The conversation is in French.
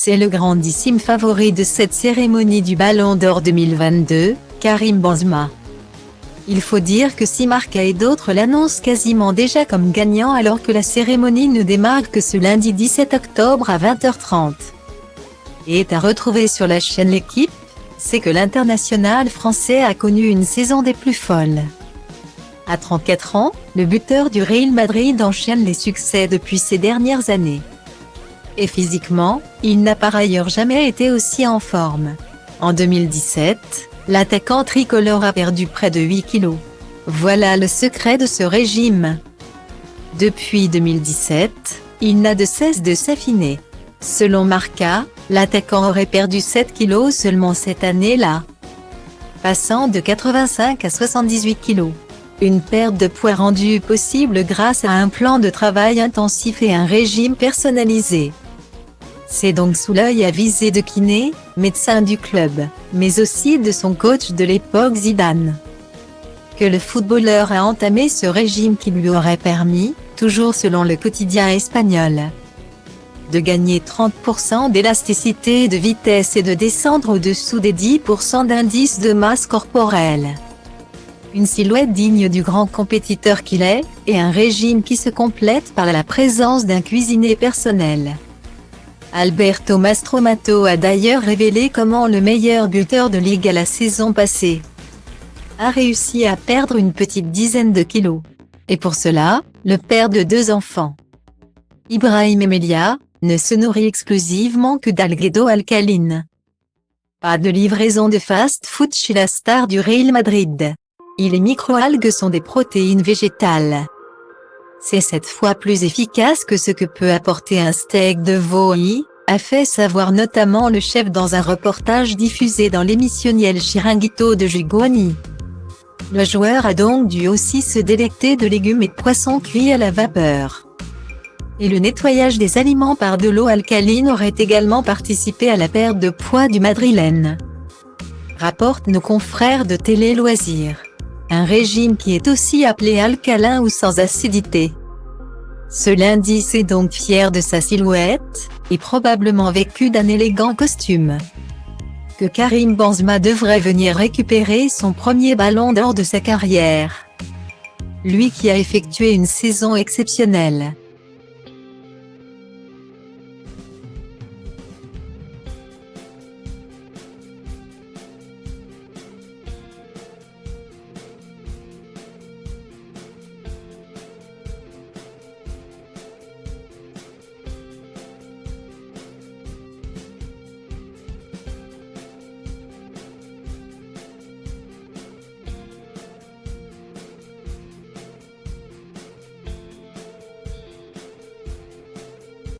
C'est le grandissime favori de cette cérémonie du Ballon d'Or 2022, Karim Benzema. Il faut dire que si Marca et d'autres l'annoncent quasiment déjà comme gagnant alors que la cérémonie ne démarre que ce lundi 17 octobre à 20h30. Et est à retrouver sur la chaîne L'Équipe, c'est que l'international français a connu une saison des plus folles. À 34 ans, le buteur du Real Madrid enchaîne les succès depuis ces dernières années. Et physiquement, il n'a par ailleurs jamais été aussi en forme. En 2017, l'attaquant tricolore a perdu près de 8 kilos. Voilà le secret de ce régime. Depuis 2017, il n'a de cesse de s'affiner. Selon Marca, l'attaquant aurait perdu 7 kilos seulement cette année-là, passant de 85 à 78 kilos. Une perte de poids rendue possible grâce à un plan de travail intensif et un régime personnalisé. C'est donc sous l'œil avisé de Kiné, médecin du club, mais aussi de son coach de l'époque Zidane, que le footballeur a entamé ce régime qui lui aurait permis, toujours selon le quotidien espagnol, de gagner 30% d'élasticité de vitesse et de descendre au-dessous des 10% d'indice de masse corporelle. Une silhouette digne du grand compétiteur qu'il est, et un régime qui se complète par la présence d'un cuisinier personnel. Alberto Mastromato a d'ailleurs révélé comment le meilleur buteur de Liga la saison passée a réussi à perdre une petite dizaine de kilos. Et pour cela, le père de 2 enfants, Ibrahim Emelia, ne se nourrit exclusivement que d'alguedo alcaline. Pas de livraison de fast-food chez la star du Real Madrid. Et les microalgues sont des protéines végétales. C'est 7 fois plus efficace que ce que peut apporter un steak de veau, a fait savoir notamment le chef dans un reportage diffusé dans l'émissionnel Chiringuito de Jugoani. Le joueur a donc dû aussi se délecter de légumes et de poissons cuits à la vapeur. Et le nettoyage des aliments par de l'eau alcaline aurait également participé à la perte de poids du Madrilène, rapportent nos confrères de Télé Loisirs. Un régime qui est aussi appelé alcalin ou sans acidité. Ce lundi s'est donc fier de sa silhouette, et probablement vêtu d'un élégant costume, que Karim Benzema devrait venir récupérer son premier ballon d'or de sa carrière. Lui qui a effectué une saison exceptionnelle.